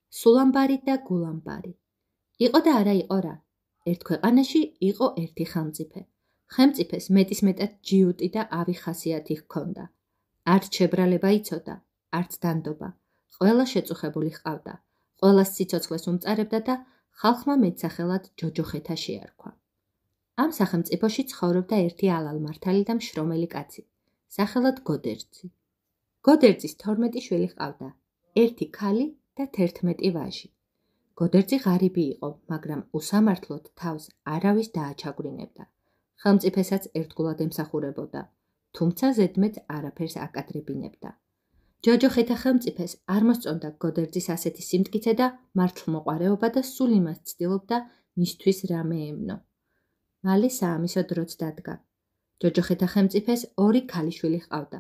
სულამბარი და გულამბარი. იყო და არა იყო რა. ერთ ქვეყანაში იყო ერთი ხელმწიფე. ხელმწიფეს მეტისმეტად ჯიუტი და ავი ხასიათი ჰქონდა. არც შებრალება იცოდა, არც დანდობა. ყველა შეწუხებული ჰყავდა. ყველას სიცოცხლეს უმწარებდა და ხალხმა მეტსახელად ჯოჯოხეთა შეარქვა. ამ სახელმწიფოში ცხოვრობდა ერთი ალალ-მართალი და მშრომელი კაცი, სახელად გოდერძი. გოდერძის 12 შვილი ჰყავდა, ერთი ქალი და 11 ვაჟი. გოდერძი ღარიბი იყო, მაგრამ უსამართლოდ თავს არავის დააჩაგვრინებდა. ხელმწიფესაც ერთგულად ემსახურებოდა, თუმცა ზედმეტ არაფერს აკადრებინებდა. ჯოჯოხეთა ხელმწიფეს არ მოსწონდა გოდერძის ასეთი სიმტკიცე და მართლმოყვარეობა და სულ იმას ცდილობდა მისთვის რამე ემნო. მალე საამისო დროც დადგა. ჯოჯოხეთა ხელმწიფეს 2 ქალიშვილი ჰყავდა.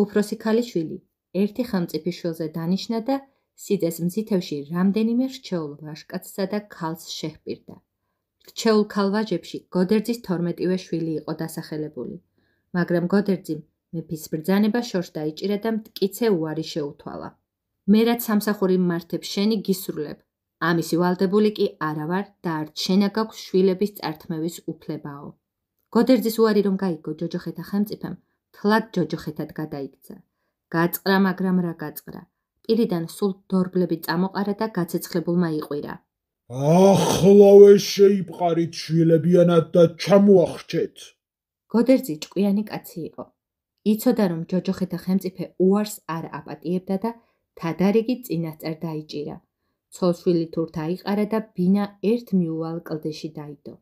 უფროსი ქალიშვილი ერთი ხელმწიფის შვილზე დანიშნა და სიძეს მზითევში რამდენიმე რჩეულ ვაჟკაცსა და ქალს შეჰპირდა. რჩეულ ქალ-ვაჟებში გოდერძის 12-ვე შვილი იყო დასახელებული, მაგრამ გოდერძიმ მეფის ბრძანება შორს დაიჭირა და მტკიცე უარი შეუთვალა. მე რაც სამსახური მმართებ შენი გისრულებ, ამისი ვალდებული კი არა ვარ და არც შენა გაქვს შვილების წართმევის უფლებაო. გოდერძის უარი რომ გაიგო ჯოჯოხეთა ხელმწიფემ, თლად ჯოჯოხეთად გადაიქცა. გაწყრა, მაგრამ რა გაწყრა. პირიდან სულ დორბლები წამოყარა და გაცეცხლებულმა იყვირა. ახლავე შეიპყარით შვილებიანად და ჩამოახრჩეთ. გოდერძი ჭკვიანი კაცი იყო. იცოდა რომ ჯოჯოხეთა ხელმწიფე უარს არ აპატიებდა და თადარიგი წინასწარ დაიჭირა. ცოლ-შვილი თურთ აიყარა და ბინა ერთ მიუვალ კლდეში დაიდო.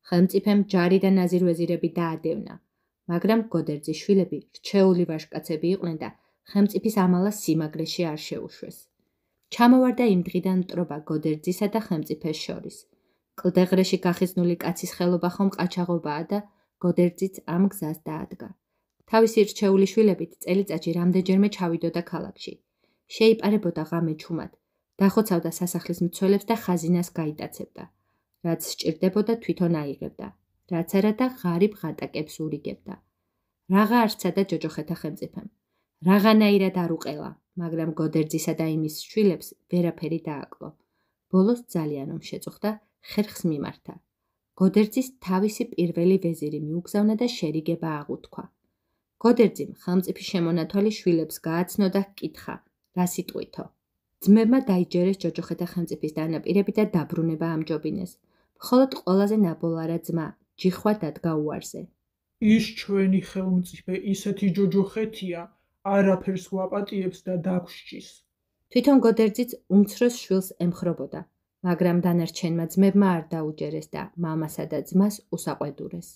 ხელმწიფემ ჯარი და ნაზირვეზირები დაადევნა, მაგრამ გოდერძის შვილები რჩეული ვაჟკაცები იყვნენ და ხელმწიფის ამალას სიმაგრეში არ შეუშვეს. ჩამოვარდა იმ დღიდან მტრობა გოდერძისა და ხელმწიფეს შორის. კლდეღრეში გახიზნული კაცის ხელობა ხომ ყაჩაღობაა და გოდერძიც ამ გზას დაადგა. თავისი რჩეული შვილებით წელიწადში რამდენჯერმე ჩავიდოდა ქალაქში. შეიპარებოდა ღამე ჩუმად, დახოცავდა სასახლის მცველებს და ხაზინას გაიტაცებდა. რაც სჭირდებოდა თვითონ აიღებდა, რაც არა და ღარიბ ღატაკებს ურიგებდა. რაღა არ სცადა ჯოჯოხეთა ხელმწიფემ. რაღაცნაირად არ უყელა, მაგრამ გოდერძისა და იმის შვილებს ვერაფერი დააკლო. ბოლოს ძალიან რომ შეწუხდა, ხერხს მიმართა. გოდერძის თავისი პირველი ვეზირი მიუგზავნა და შერიგება აღუთქვა. გოდერძიმ ხელმწიფის შემონათვალი შვილებს გააცნო და ჰკითხა, რა სიტყვითო. ძმებმა დაიჯერეს ჯოჯოხეთა ხელმწიფის დანაპირები და დაბრუნება ამჯობინეს. მხოლოდ ყველაზე ნაბოლარა ძმა ჯიხვა დადგა უარზე. ის ჩვენი ხელმწიფე ისეთი ჯოჯოხეთია, არაფერს ვაპატიებს და დაგვრჩის. თვითონ გოდერძიც უმცროს შვილს ემხრობოდა, მაგრამ დანარჩენმა ძმებმა არ დაუჯერეს და მამასა და ძმას უსაყვედურეს.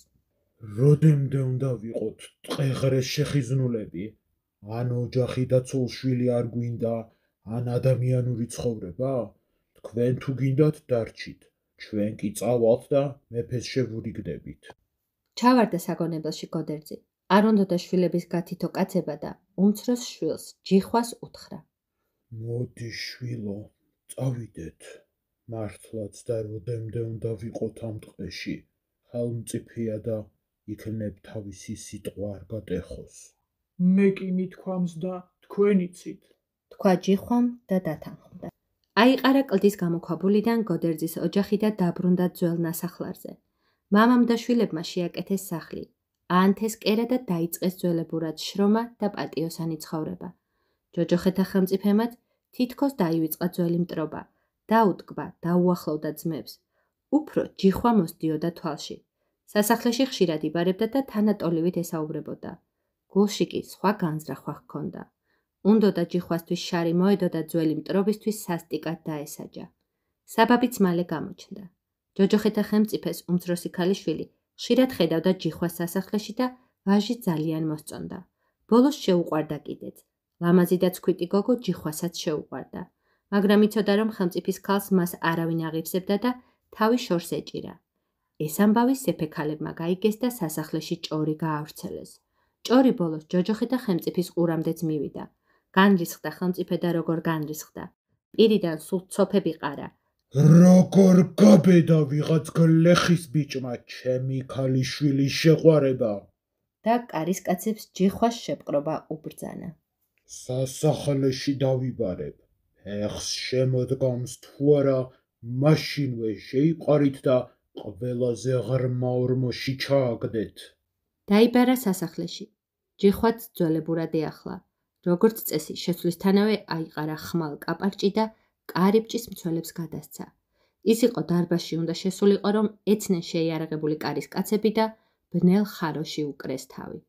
როდემდე უნდა ვიყოთ ტყეღრეს შეხიზნულები? ან ოჯახი და ცოლ-შვილი არ გვინდა, ან ადამიანური ცხოვრება? თქვენ თუ გინდათ დარჩით, ჩვენ კი წავალთ და მეფეს შევურიგდებით. ჩავარდა საგონებელში გოდერძი. არ უნდოდა შვილების გათითო კაცება და უმცროს შვილს ჯიხვას უთხრა. მოდი შვილო, წავიდეთ. მართლაც და როდემდე უნდა ვიყოთ ამ ტყეში. ხელმწიფეა და იქნებ თავისი სიტყვა არ გატეხოს. მე კი მithქვამს და თქვენიცით. თქვა ჯიხვამ და დათანხმდა. აიყარა კლდის გამოქვაბულიდან გოდერძის ოჯახი და დაბრუნდა ძველ ნასახლარზე. მამამ და შვილებმა შეაკეთეს სახლი. აანთეს კერა და დაიწყეს ძველებურად შრომა და პატიოსანი ცხოვრება. ჯოჯოხეთა ხელმწიფემაც თითქოს დაივიწყა ძველი მტრობა, დაუტკბა, დაუახლოვდა ძმებს. უფრო ჯიხვა მოსდიოდა თვალში. სასახლეში ხშირად იბარებდა და თანატოლივით ესაუბრებოდა. გულში კი სხვა განზრახვა ჰქონდა. უნდოდა ჯიხვასთვის შარი მოედო და ძველი მტრობისთვის სასტიკად დაესაჯა. საბაბიც მალე გამოჩნდა. ჯოჯოხეთა ხელმწიფეს უმცროსი ქალიშვილი ხშირად ხედავდა ჯიხვას სასახლეში და ვაჟი ძალიან მოსწონდა. ბოლოს შეუყვარდა კიდეც. ლამაზი და ცქვიტი გოგო ჯიხვასაც შეუყვარდა, მაგრამ იცოდა რომ ხელმწიფის ქალს მას არავინ აღივსებდა და თავი შორს ეჭირა. ეს ამბავი სეფექალებმა გაიგეს და სასახლეში ჭორი გაავრცელეს. ჭორი ბოლოს ჯოჯოხეთა ხელმწიფის ყურამდეც მივიდა. განრისხდა ხელმწიფე და როგორ განრისხდა. პირიდან სულ ცოფები ყარა. როგორ გაბედა ვიღაც გლეხის ბიჭმა ჩემი ქალიშვილის შეყვარება? და კარისკაცებს ჯიხვას შეპყრობა უბრძანა. სასახლეში დავიბარებ, ეხს შემოდგამს თუ არა, მაშინვე შეიყვარით და ყველაზე ღრმა ორმოში ჩააგდეთ. დაიბარა სასახლეში. ჯიხვაც ძველებურად ეახლა. როგორც წესი, შესვლისთანავე აიყარა ხმალ კაპარჭი და კარიბჭის მცველებს გადასცა. ის იყო დარბაზში უნდა შესულიყო, რომ ეცნენ შეიარაღებული კარის კაცები და ბნელ ხაროში უკრეს თავი.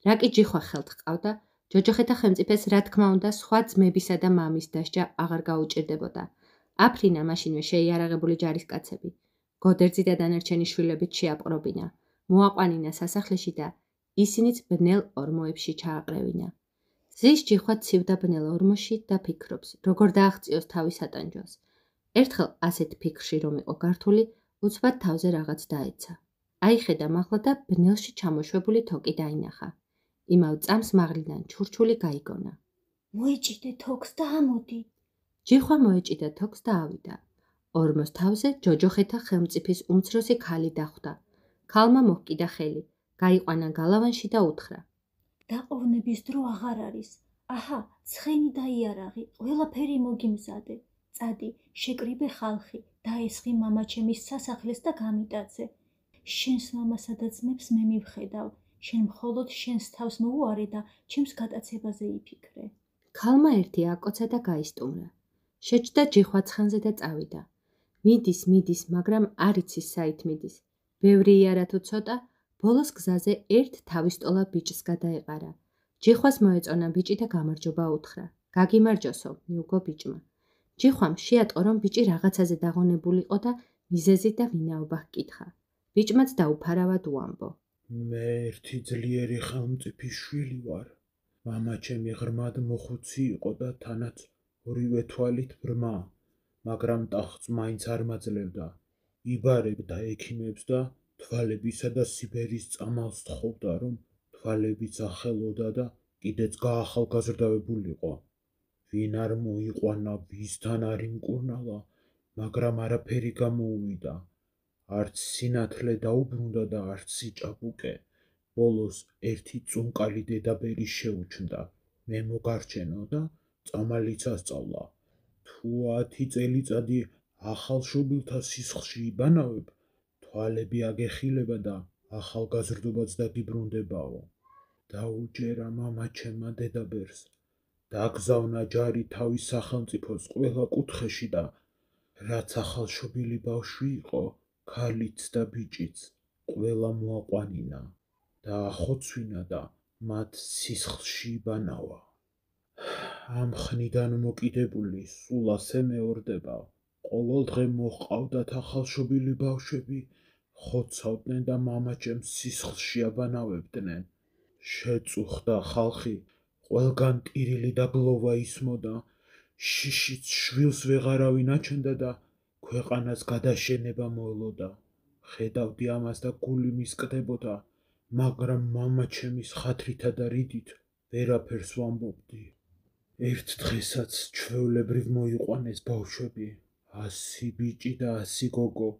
რა კი ჯიხვა ხელთ ჰყავდა, ჯოჯოხეთა ხელმწიფეს რა თქმა უნდა სხვა ძმებისა და მამის დასჯა აღარ გაუჭირდებოდა. აფრინა მაშინვე შეიარაღებული ჯარისკაცები. გოდერძი და დანარჩენი შვილებით შეაპყრობინა. მოაყვანინა სასახლეში და ისინიც ბნელ ორმოებში ჩააყრევინა. ზის ჯიხვა ცივდა ბნელ ორმოში და ფიქრობს, როგორ დააღწიოს თავის ატანჯვას. ერთხელ ასეთ ფიქრში რომ იყო გართული, უცბად თავზე რაღაც დაეცა. აიხედა მაღლა და ბნელში ჩამოშვებული თოკი დაინახა. იმავ წამს მაღლიდან ჩურჩული გაიგონა. მოიჭიდე თოქს და ამოდი. ჯიხვა მოეჭიდა თოქს და ავიდა. ორმოს თავზე ჯოჯოხეთა ხელმწიფის უმცროსი ქალი დახვდა. ქალმა მოჰკიდა ხელი, გაიყვანა გალავანში და უთხრა. დაყოვნების დრო აღარ არის. აჰა, ცხენი და იარაღი, ყველაფერი მოგიმზადე. წადი, შეკრიბე ხალხი, დაესხი მამაჩემის სასახლეს და გამიტაცე. შენს მამასა და ძმებს მე მივხედავ. შენ მხოლოდ შენს თავს მოუარე და ჩემს გატაცებაზე იფიქრე. ქალმა ერთი აკოცა და გაისტუმრა. შეჯდა ჯიხვა ცხენზე და წავიდა. მიდის, მაგრამ არ იცის საით მიდის. ბევრი იარა თუ ცოტა, ბოლოს გზაზე ერთ თავისტოლა ბიჭს გადაეყარა. ჯიხვას მოეწონა ბიჭი და გამარჯობა უთხრა. გაგიმარჯოსო, მიუგო ბიჭმა. ჯიხვამ შეატყო, რომ ბიჭი რაღაცაზე დაღონებულიყო და მიზეზი და ვინაობა ჰკითხა. ბიჭმაც დაუფარავად უამბო. მე ერთი ძლიერი ხელმწიფის შვილი ვარ. მამაჩემი ღრმად მოხუცი იყო და თანაც ორივე თვალით ბრმა, მაგრამ ტახტს მაინც არ მაძლევდა. იბარებდა ექიმებს და თვალებისა და სიბერის წამალს თხოვდა, რომ თვალებიც ახელოდა და კიდეც გაახალგაზრდავებულიყო. ვინ არ მოიყვანა, ვისთან არ იმკურნალა, მაგრამ არაფერი გამოუვიდა. არც სინათლე დაუბრუნდა და არც სიჭაბუკე. ბოლოს ერთი წუნკალი დედაბერი შეუჩნდა. მე მოგარჩენო და წამალიც ასწავლა. თუ 10 წელიწადი ახალშობილთა სისხლში იბანავებ, თვალები აგეხილება და ახალგაზრდობაც დაგიბრუნდებაო. დაუჯერა მამაჩემმა დედაბერს. დაგზავნა ჯარი თავის სახელმწიფოს ყველა კუთხეში და რაც ახალშობილი ბავშვი იყო, ქალიც და ბიჭიც, ყველა მოაყვანინა. დაახოცვინა და მათ სისხლში იბანავა. ამ ხნიდან მოკიდებული სულ ასე მეორდება. ყოველდღე მოჰყავდათ ახალშობილი ბავშვები, ხოცავდნენ და მამაჩემს სისხლში აბანავებდნენ. შეწუხდა ხალხი, ყველგან ტირილი და გლოვა ისმოდა. შიშიც შვილს ვეღარავინ აჩენდა და ქვეყანას გადაშენება მოელოდა. ხედავდი ამას და გული მისკდებოდა, მაგრამ მამაჩემის ხათრითა და რიდით ვერაფერს ვამბობდი. ერთ დღესაც ჩვეულებრივ მოიყვანეს ბავშვები, 100 ბიჭი და 100 გოგო.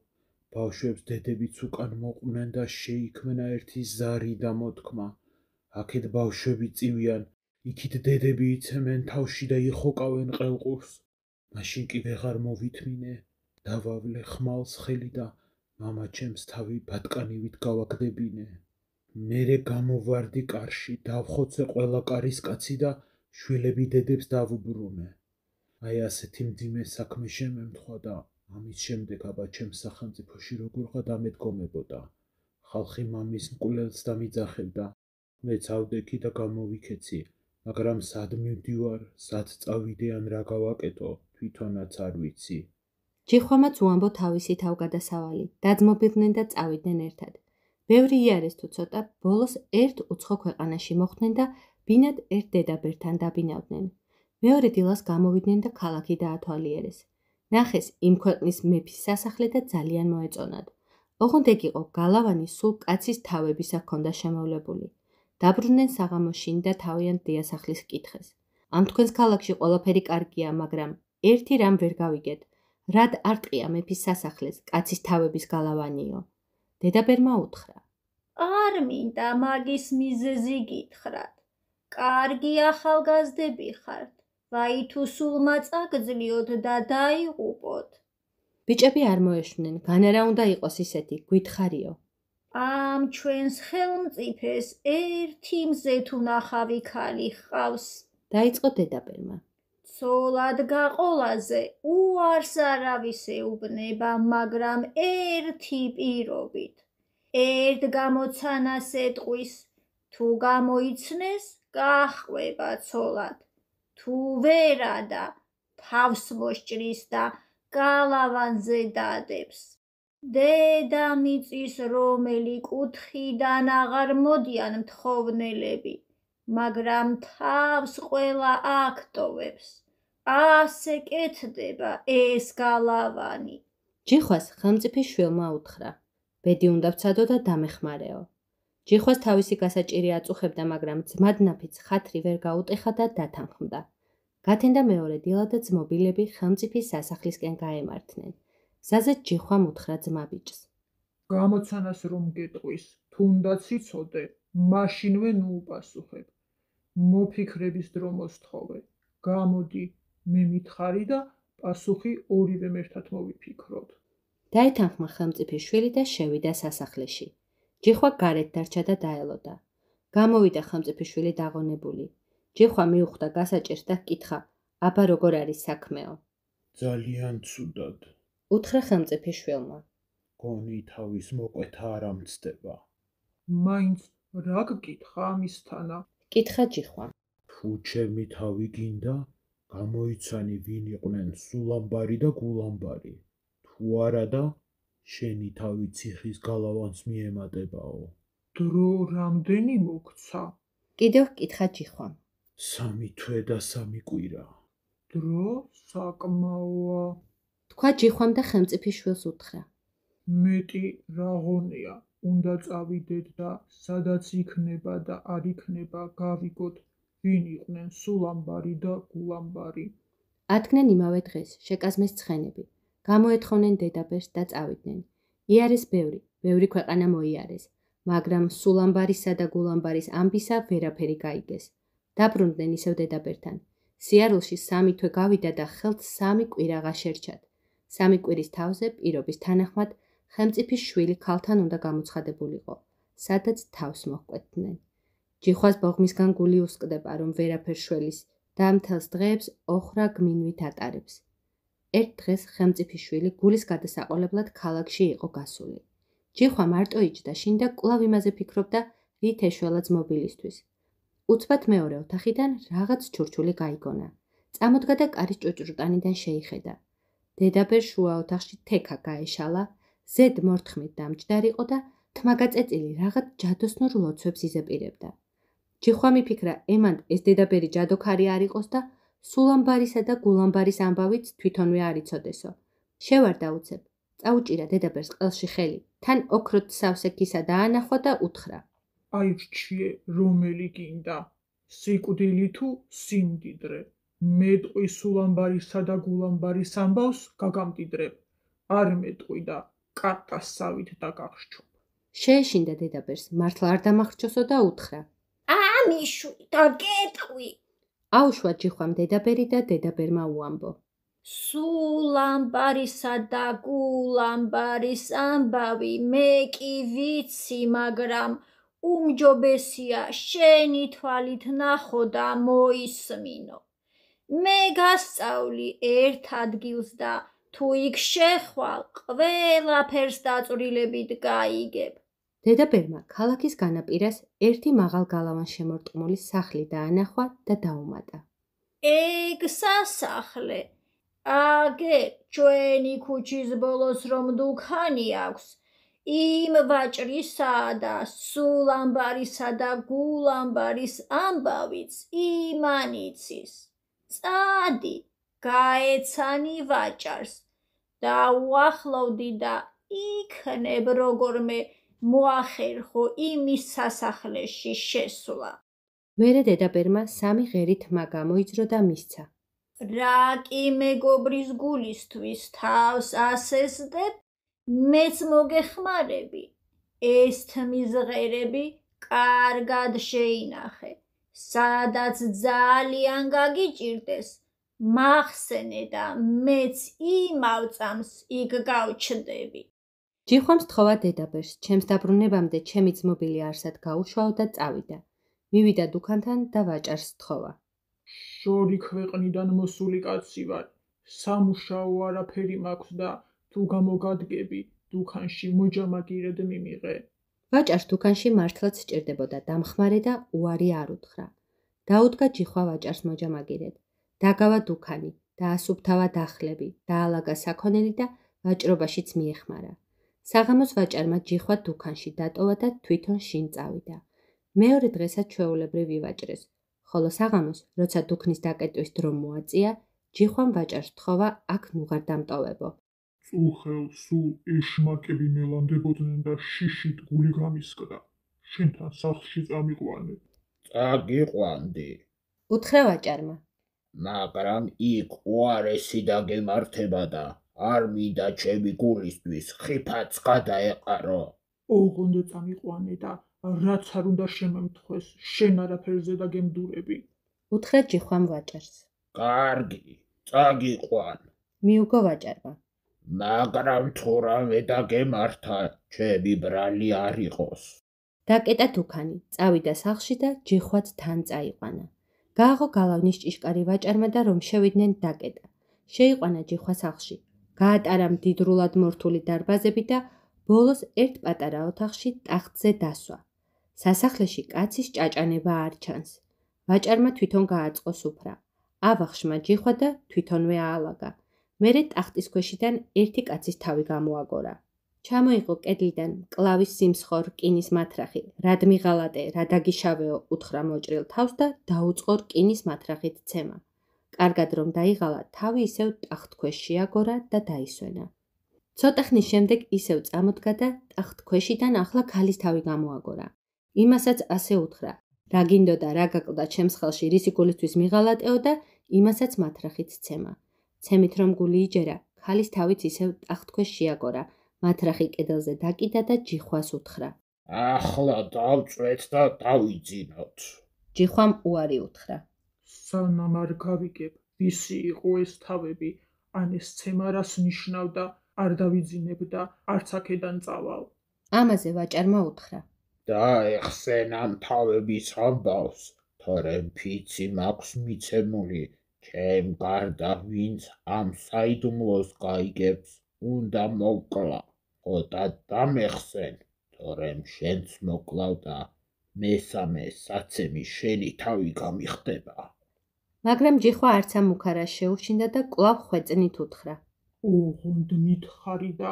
ბავშვებს დედებიც უკან მოყვნენ და შეიქმნა ერთი ზარი და მოთქმა. აქეთ ბავშვები წივიან, იქით დედები იცემენ თავში და იხოკავენ ყელყურს. მაშინ კი ვეღარ მოვითმინე, დავავლე ხმალს ხელი და მამაჩემს თავი ბატკანივით გავაგდებინე. მერე გამოვარდი კარში, დავხოცე ყველა კარისკაცი და შვილები დედებს დავუბრუნე. აი ასეთი მძიმე საქმე შემემთხვა და ამის შემდეგ აბა ჩემს სახელმწიფოში როგორღა დამედგომებოდა. ხალხი მამის მკვლელს დამიძახებდა. მეც ავდექი და გამოვიქეცი, მაგრამ სად მივდივარ, სად წავიდე ან რა გავაკეთო, თვითონაც არ ვიცი. ჯიხვამაც უამბო თავისი თავგადასავალი, დაძმობილდნენ და წავიდნენ ერთად. ბევრი იარეს თუ ცოტა, ბოლოს ერთ უცხო ქვეყანაში მოხვდნენ და ბინად ერთ დედაბერთან დაბინავდნენ. მეორე დილას გამოვიდნენ და ქალაქი დაათვალიერეს. ნახეს იმ ქვეყნის მეფის სასახლე და ძალიან მოეწონათ. ოღონდ ეგ იყო გალავანი სულ კაცის თავებისა ჰქონდა შემოვლებული. დაბრუნდნენ საღამოშინ და თავიანთ დიასახლის კითხეს. ამ თქვენს ქალაქში ყველაფერი კარგია, მაგრამ ერთი რამ ვერ გავიგეთ. რად არ ტყია მეფის სასახლეს, კაცის თავების გალავანიო? დედაბერმა უთხრა. არ მინდა მაგის მიზეზი გითხრათ. კარგი ახალგაზრდები ხართ. ვაი თუ სულ მაწაგძლიოთ და დაიღუპოთ. ბიჭები არ მოეშვნენ, განარა უნდა იყოს ისეთი, გითხარიო. ამ ჩვენს ხელმწიფეს ერთი მზეთუნახავი ქალი ჰყავს. დაიწყო დედაბერმა. ცოლად გაყოლაზე უარს არავის ეუბნება, მაგრამ ერთი პირობით. ერთ გამოცანას ეტყვის, თუ გამოიცნეს, გაჰყვება ცოლად. თუ ვერა და თავს მოსჭრის და გალავანზე დადებს. დედამიწის რომელი კუთხიდან აღარ მოდიან მთხოვნელები, მაგრამ თავს ყველა აქტოვებს. ასე კეთდება ეს გალავანი. ჯიხვას ხელმწიფის შვილმა უთხრა. ბედი უნდა ვცადო და დამეხმარეო. ჯიხვას თავისი გასაჭირი აწუხებდა, მაგრამ ძმადნაფიც ხათრი ვერ გაუტეხა და დათანხმდა. გათენდა მეორე დილა და ძმობილები ხელმწიფის სასახლისკენ გაემართნენ. გზაზე ჯიხვამ უთხრა ძმაბიჭს. გამოცანას რომ გეტყვის, თუნდაც იცოდე, მაშინვე ნუუპასუხებ. მოფიქრების დრო მოსთხოვე. გამოდი, მე მითხარი და პასუხი ორივემ ერთად მოვიფიქროთ. დაეთანხმა ხელმწიფის შვილი და შევიდა სასახლეში. ჯიხვა გარეთ დარჩა და დაელოდა. გამოვიდა ხელმწიფის შვილი დაღონებული. ჯიხვა მიუხვდა გასაჭირს და ჰკითხა, აბა როგორ არის საქმეო? ძალიან ცუდად. უთხრა ხელმწიფის შვილმა. გონი თავის მოყვეთა არ ამცდება. მაინც რა გკითხა ამისთანა? ჰკითხა ჯიხვა. თუ ჩემი თავი გინდა, გამოიცანი ვინ იყვნენ სულამბარი და გულამბარი. თუ არა და შენი თავი ციხის გალავანს მიემატებაო. დრო რამდენი მოგცა? კიდევ ჰკითხა ჯიხვამ. 3 თვე და 3 კვირა. დრო საკმაოა. თქვა ჯიხვამ და ხელმწიფის შვილს უთხრა. მეტი რაღონია, უნდა წავიდეთ და სადაც იქნება და არ იქნება გავიგოთ, ვინ იყვნენ სულამბარი და გულამბარი. ადგნენ იმავე დღეს, შეკაზმეს ცხენები. გამოეთხოვნენ დედაბერს და წავიდნენ. იარეს ბევრი ქვეყანა მოიარეს, მაგრამ სულამბარისა და გულამბარის ამბისა ვერაფერი გაიგეს. დაბრუნდნენ ისევ დედაბერთან. სიარულში 3 თვე გავიდა და ხელთ 3 კვირაღა შერჩათ. 3 კვირის თავზე პირობის თანახმად ხელმწიფის შვილი ქალთან უნდა გამოცხადებულიყო, სადაც თავს მოჰკვეთდნენ. ჯიხვას ბოღმისგან გული უსკდება, რომ ვერაფერ შველის და მთელს დღეებს ოხრა გმინვით ატარებს. ერთ დღეს ხელმწიფის შვილი გულის გადასაყოლებლად ქალაქში იყო გასული. ჯიხვა მარტო იჯდა შინ და კვლავ იმაზე ფიქრობდა, რით ეშველა ძმობილისთვის. უცბად მეორე ოთახიდან რაღაც ჩურჩული გაიგონა. წამოდგა და კარის ჭუჭრუტანიდან შეიხედა. დედაბერ შუა ოთახში თექა გაეშალა, ზედ მორთხმით დამჯდარიყო და თმაგაწეწილი რაღაც ჯადოსნურ ლოცვებს იზეპირებდა. ჯიხვა მიფიქრა, ემან ეს დედაბერი ჯადოქარი არ იყოს და სულამბარისა და გულამბარის ამბავიც თვითონვე არ იცოდესო. შევარდა უცებ, წაუჭირა დედაბერს ყელში ხელი, თან ოქროთ სავსე კისა დაანახვა და უთხრა. აი რჩიე, რომელი გინდა, სიკვდილი თუ სიმდიდრე. მეტყვი სულამბარისა და გულამბარის ამბავს გაგამდიდრებ. არ მეტყვი და კატასავით დაგახშჩობ. შეეშინდა დედაბერს, მართლა არ დამახრჩოსო და უთხრა. ამიშვი და გეტყვი. აუშვა ჯიხვამ დედაბერი და დედაბერმა უამბო. სულამბარისა და გულამბარის ამბავი მე კი ვიცი, მაგრამ უმჯობესია შენი თვალით ნახო და მოისმინო. მე გასწავლი ერთ ადგილს და თუ იქ შეხვალ, ყველაფერს დაწვრილებით გაიგებ. დედაბერმა ქალაქის განაპირას ერთი მაღალ გალავან შემორტყმული სახლი დაანახვა და დაუმატა. ეგ სასახლე. აგერ ჩვენი ქუჩის ბოლოს რომ დუქანი აქვს, იმ ვაჭრისა და სულამბარისა და გულამბარის ამბავიც იმანიცის. წადი, გაეცანი ვაჭარს და უახლოვდი და იქნებ როგორმე მოახერხო იმის სასახლეში შესვლა. მერე დედაბერმა 3 ღერი თმა გამოიძრო და მისცა. რა კი მეგობრის გულისთვის თავს ასესდებ, მეც მოგეხმარები. ეს თმის ღერები კარგად შეინახე. სადაც ძალიან გაგიჭირდეს, მახსენე და მეც იმავ წამს იქ გავჩნდები. ჯიხვამ სთხოვა დედაბერს, ჩემს დაბრუნებამდე ჩემი ძმობილი არსად გაუშვაო და წავიდა. მივიდა დუქანთან და ვაჭარს სთხოვა. შორი ქვეყნიდან მოსული კაცი ვარ. სამუშაო არაფერი მაქვს და თუ გამოგადგები, დუქანში მოჯამაგირედ მიმიღე. ვაჭარს დუქანში მართლაც სჭირდებოდა დამხმარე და უარი არ უთხრა. დაუდგა ჯიხვა ვაჭარს მოჯამაგირედ. დაგავა დუქანი, დაასუფთავა დახლები, დაალაგა საქონელი და ვაჭრობაშიც მიეხმარა. საღამოს ვაჭარმა ჯიხვა დუქანში დატოვა და თვითონ შინ წავიდა. მეორე დღესაც ჩვეულებრივ ვივაჭრეს, ხოლო საღამოს, როცა დუქნის დაკეტვის დრო მოაწია, ჯიხვამ ვაჭარს სთხოვა აქ ნუღარ დამტოვებო. წუხელ სულ ეშმაკები მელანდებოდნენ და შიშით გული გამისკდა. შენთან სახლში წამიყვანე. წაგიყვანდი, უთხრა ვაჭარმა. მაგრამ იქ უარესი დაგემართება და არ მინდა ჩემი გულისთვის ხიფაც გადაეყარო. ოღონდ წამიყვანე და რაც არ უნდა შემემთხვეს, შენ არაფერზე დაგემდურები. უთხრა ჯიხვამ ვაჭარს. კარგი, წაგიყვან, მიუგო ვაჭარმა. მაგრამ თუ რამე დაგემართა, ჩემი ბრალი არ იყოს. დაკეტა დუქანი, წავიდა სახლში და ჯიხვაც თან წაიყვანა. გააღო გალავნის ჭიშკარი ვაჭარმა და რომ შევიდნენ დაკეტა. შეიყვანა ჯიხვა სახლში. გაატარა მდიდრულად მორთული დარბაზები და ბოლოს ერთ პატარა ოთახში ტახტზე დასვა. სასახლეში კაცის ჭაჭანება არ ჩანს. ვაჭარმა თვითონ გააწყო სუფრა. ავახშმა ჯიხვა და თვითონვე აალაგა. მერე ტახტის ქვეშიდან ერთი კაცის თავი გამოაგორა. ჩამოიღო კედლიდან მკლავის სიმსხო რკინის მათრახი, რად მიღალატე, რა დაგიშავეო, უთხრა მოჭრილ თავს და დაუწყო რკინის მათრახით ცემა. კარგად რომ დაიღალა, თავი ისევ ტახტქვეშ შეაგორა და დაისვენა. ცოტა ხნის შემდეგ ისევ წამოდგა და ტახტქვეშიდან ახლა ქალის თავი გამოაგორა. იმასაც ასე უთხრა, რა გინდოდა, რა გაკლდა ჩემს ხელში, რისი გულისთვის მიღალატეო და იმასაც მათრახით ცემა. ცემით რომ გული იჯერა, ქალის თავიც ისევ ტახტქვეშ შეაგორა. მათრახი კედელზე დაკიდა და ჯიხვას უთხრა. ახლა დავწვეთ და დავიძინოთ. ჯიხვამ უარი უთხრა. სანამ არ გავიგებ, ვისი იყო ეს თავები, ან ეს ცემა რას ნიშნავდა, არ დავიძინებ და არც აქედან წავალ. ამაზე ვაჭარმა უთხრა. დაეხსენ ამ თავების ამბავს, თორემ ფიცი მაქვს მიცემული, ჩემ გარდა ვინც ამ საიდუმლოს გაიგებს, უნდა მოკლა. ოტა დამეხსენ, თორემ შენც მოკლავ და მესამე საცემი შენი თავი გამიხდება. მაგრამ ჯიხვა არც ამ უქარას შეუშინდა და კვლავ ხვეწნით უთხრა. ოღონდ მითხარი და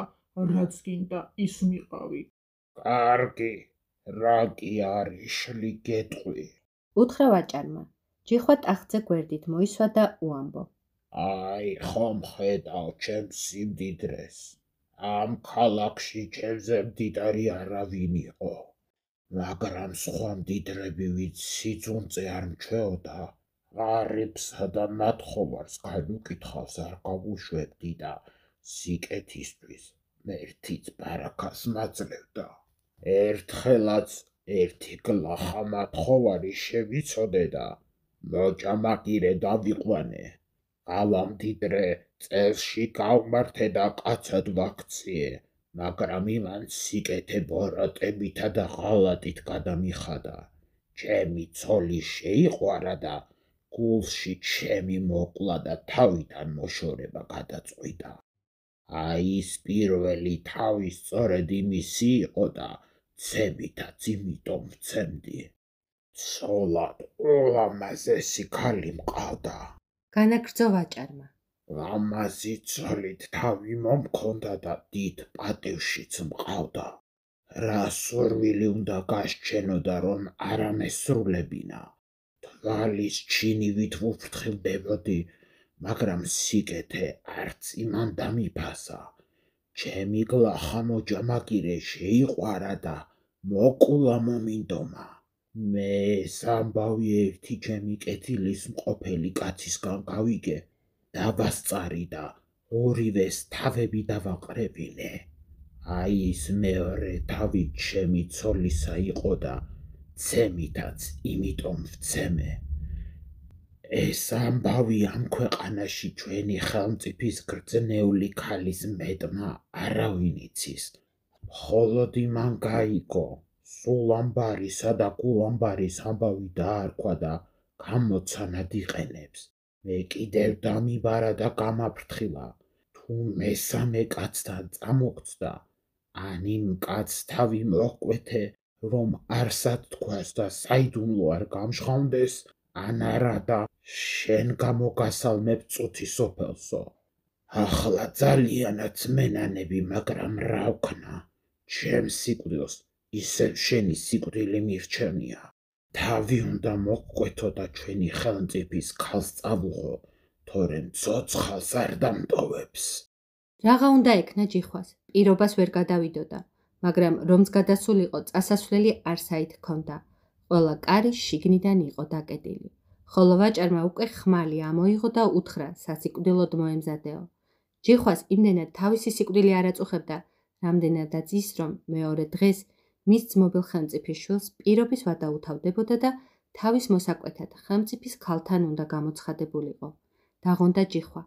რაც გინდა ის მიყავი. კარგი, რა კი არის შლი გეტყვი. უთხრა ვაჭარმა. ჯიხვა ტახტზე გვერდით მოისვა და უამბო. აი, ხომ ხედავ ჩემს სიმდიდრეს. ამ ქალაქში ჩემზე მდიდარი არავინ იყო. მაგრამ სხვა მდიდრები, ვინც სიძუნწე არ მჩვეოდა, ღარიბსა და ნათხოვარს განუკითხავს არ გავუშვებდი და სიკეთისთვის მერთიც ბარაქას მაძლევდა. ერთხელაც ერთი გლახა მათხოვარი შევიცოდე და მოჭამაგირე დავიყვანე. გავამდიდრე, წელში გავმართე და კაცად ვაქციე, მაგრამ იმან სიკეთე ბოროტებითა და ღალატით გადამიხადა. ჩემი ცოლი შეიყვარა და გულში ჩემი მოკლა და თავიდან მოშორება გადაწყვიტა. აი ის პირველი თავი სწორედ იმისი იყო და ცემითაც იმიტომ ვცემდი. ცოლად ულამაზესი ქალი მყავდა. განაგრძო ვაჭარმა. ლამაზი ცოლით თავი მომქონდა და დიდ პატივშიც მყავდა. რა სურვილი უნდა გასჩენოდა, რომ არ ამესრულებინა. თვალის ჩინივით ვუფრთხილდებოდი, მაგრამ სიკეთე არც იმან დამიფასა. ჩემი გლახა მოჯამაგირე შეიყვარა და მოკულა მომინდომა. მე ეს ამბავი ერთი ჩემი კეთილის მყოფელი კაცისგან გავიგე, დავასწარი და ორივეს თავები დავაყრებინე. აი ის მეორე თავი ჩემი ცოლისა იყო და ცემითაც იმიტომ ვცემე. ეს ამბავი ამ ქვეყანაში ჩვენი ხელმწიფის გრძნეული ქალის მეტმა არავინ იცის. მხოლოდ იმან გაიგო, სულამბარისა და გულამბარის ამბავი დაარქვა და გამოცანად იყენებს. მე კიდევ დამიბარა და გამაფრთხილა, თუ მესამე კაცთან წამოგწდა, ან იმ კაცს თავი მოჰკვეთე, რომ არსად თქვას და საიდუმლო არ გამჟღავნდეს, ან არა და შენ გამოგასალმებ წუთი სოფელსო. ახლა ძალიანაც მენანები, მაგრამ რა ვქნა, ჩემს სიკვდილს ისევ შენი სიკვდილი მირჩენია. თავი უნდა მოჰკვეთო და ჩვენი ხელმწიფის ქალს წავუღო, თორემ ცოცხალს არ დამტოვებს. რაღა უნდა ექნა ჯიხვას, პირობას ვერ გადავიდოდა, მაგრამ რომც გადასულიყო, წასასვლელი არსაით ჰქონდა. ყველა კარი შიგნიდან იყო დაკეტილი. ხოლო ვაჭარმა უკვე ხმალი ამოიღო და უთხრა სასიკვდილოდ მოემზადეო. ჯიხვას იმდენად თავისი სიკვდილი არ აწუხებდა, რამდენადაც ის, რომ მეორე დღეს მის ძმობილ ხელმწიფის შვილს პირობის ვადა უთავდებოდა და თავის მოსაკვეთად ხელმწიფის ქალთან უნდა გამოცხადებულიყო. დაღონდა ჯიხვა,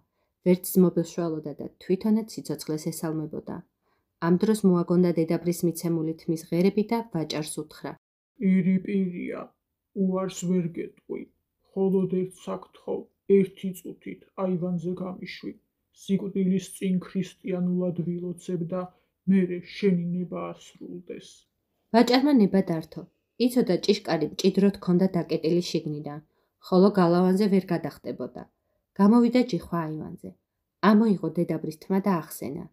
ვერც ძმობილს შველოდა და თვითონაც სიცოცხლეს ესალმებოდა. ამ დროს მოაგონდა დედაბრის მიცემული თმის ღერები და ვაჭარს უთხრა. პირია, უარს ვერ გეტყვი. მხოლოდ ერთ საკთხო, ერთი წუთით აივანზე გამიშვი. სიკვდილის წინ ქრისტიანულად ვილოცებ და მერე შენი ნება ასრულდეს. ვაჭარმა ნება დართო. იცოდა ჭიშკარი მჭიდროდ ჰქონდა დაკეტილი შიგნიდან, ხოლო გალავანზე ვერ გადახტებოდა. გამოვიდა ჯიხვა აივანზე. ამოიღო დედაბრის თმა და ახსენა.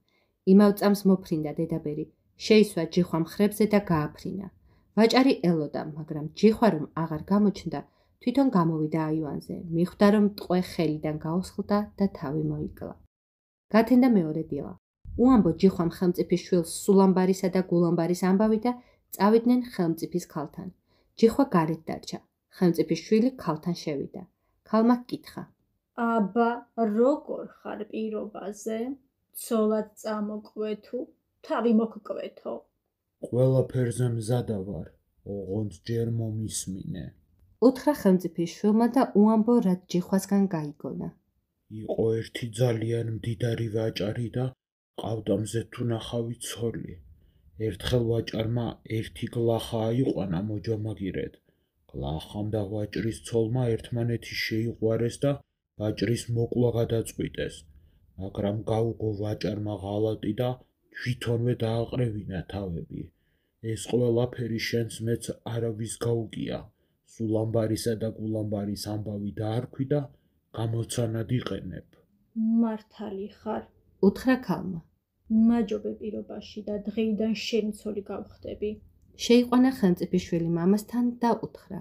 იმავ წამს მოფრინდა დედაბერი, შეისვა ჯიხვა მხრებზე და გააფრინა. ვაჭარი ელოდა, მაგრამ ჯიხვა რომ აღარ გამოჩნდა, თვითონ გამოვიდა აივანზე, მიხვდა რომ ტყვე ხელიდან გაუსხლდა და თავი მოიკლა. გათენდა მეორე დილა. უამბო ჯიხვამ ხელმწიფის შვილს სულამბარისა და გულამბარის ამბავი და წავიდნენ ხელმწიფის ქალთან. ჯიხვა გარეთ დარჩა. ხელმწიფის შვილი ქალთან შევიდა. ქალმა ჰკითხა. აბა, როგორ ხარ პირობაზე? ცოლად წამოკვეთო, თავი მოგკვეთო. ყველაფერზე მზადა ვარ, ოღონდ ჯერ მომისმინე. უთხრა ხელმწიფის შვილმა და უამბო რაც ჯიხვასგან გაიგონა. იყო ერთი ძალიან მდიდარი ვაჭარი და ყავდა მზეთუნახავი ცოლი. ერთხელ ვაჭარმა ერთი გლახა აიყვანა მოჯამაგირედ. გლახამ და ვაჭრის ცოლმა ერთმანეთი შეიყვარეს და ვაჭრის მოკლა გადაწყვიტეს, მაგრამ გაუგო ვაჭარმა ღალატი და თვითონვე დააყრევინა თავები. ეს ყველაფერი შენს მეც არავის გაუგია. სულამბარისა და გულამბარის ამბავი დაარქვი და გამოცანად იყენებ. მართალი ხარ, უთხრა ქალმა. მაჯობე პირობაში და დღეიდან შენი ცოლი გავხდები. შეიყვანა ხელმწიფის შვილი მამასთან და უთხრა.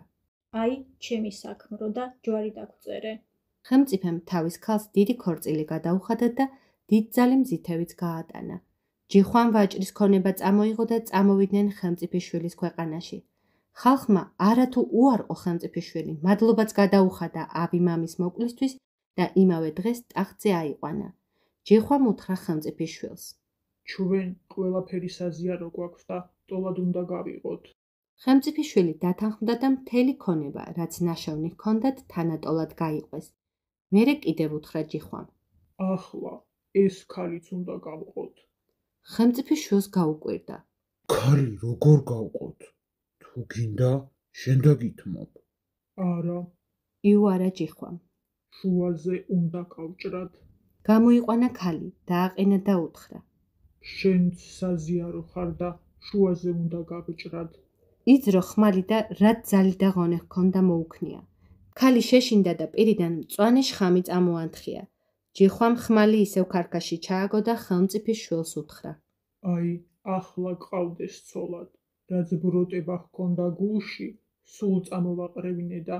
აი, ჩემი საქმრო და ჯვარი დაგწერე. ხელმწიფემ თავის ქალს დიდი ქორწილი გადაუხადა და დიდძალი მზითევიც გაატანა. ჯიხვამ ვაჭრის ქონება წამოიღო და წამოვიდნენ ხელმწიფის შვილის ქვეყანაში. ხალხმა არათუ უარყო ხელმწიფის შვილი, მადლობაც გადაუხადა ავი მამის მოკლისთვის და იმავე დღეს ტახტზე აიყვანა. ჯიხვამ უთხრა ხელმწიფის შვილს. ჩვენ ყველაფერი საზიარო გვაქვს და ტოლად უნდა გავიყოთ. ხელმწიფის შვილი დათანხმდა და მთელი ქონება, რაც ნაშოვნი ჰქონდათ, თანატოლად გაიყვეს. მერე კიდევ უთხრა ჯიხვამ. ახლა ეს ქალიც უნდა გავყოთ. ხელმწიფის შვილს გაუკვირდა. ქალი როგორ გავყოთ? თუ გინდა, შენ დაგითმობ. არა, იუარა ჯიხვამ. შუაზე უნდა გავჭრათ. გამოიყვანა ქალი, დააყენა და უთხრა. შენც საზიარო ხარ და შუაზე უნდა გავჭრათ. იძრო ხმალი და რაც ძალი და ღონე ჰქონდა მოუქნია. ქალი შეშინდა და პირიდან მწვანე შხამი წამოანთხია. ჯიხვამ ხმალი ისევ ქარქაში ჩააგო და ხელმწიფის შვილს უთხრა. აი, ახლა გყავდეს ცოლად, რაც ბროტება ჰქონდა გულში, სულ წამოვაყრევინე და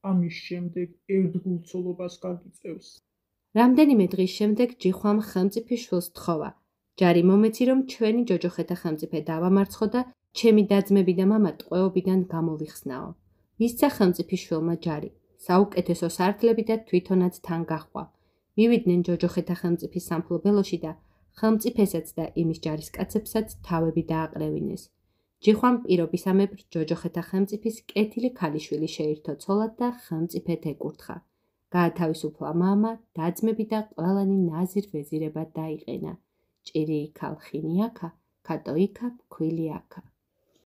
ამის შემდეგ ერთგულცოლობას გაგიწევს. რამდენიმე დღის შემდეგ ჯიხვამ ხელმწიფის შვილს თხოვა. ჯარი მომეცი რომ ჩვენი ჯოჯოხეთა ხელმწიფე დავამარცხო და ჩემი დაძმები და მამა ტყვეობიდან გამოვიხსნაო. მისცა ხელმწიფის შვილმა ჯარი, საუკეთესო სარდლები და თვითონაც თან გაჰყვა. მივიდნენ ჯოჯოხეთა ხელმწიფის სამფლობელოში და ხელმწიფესაც და იმის ჯარისკაცებსაც თავები დააყრევინეს. ჯიხვამ პირობისამებრ ჯოჯოხეთა ხელმწიფის კეთილი ქალიშვილი შეირთო ცოლად და ხელმწიფედ ეკურთხა. გაათავისუფლა მამა, და-ძმები და ყველანი ნაზირ ვეზირებად დაიყენა. ჭირი იქა, ლხინი აქა, ქატო იქა, ფქვილი აქა.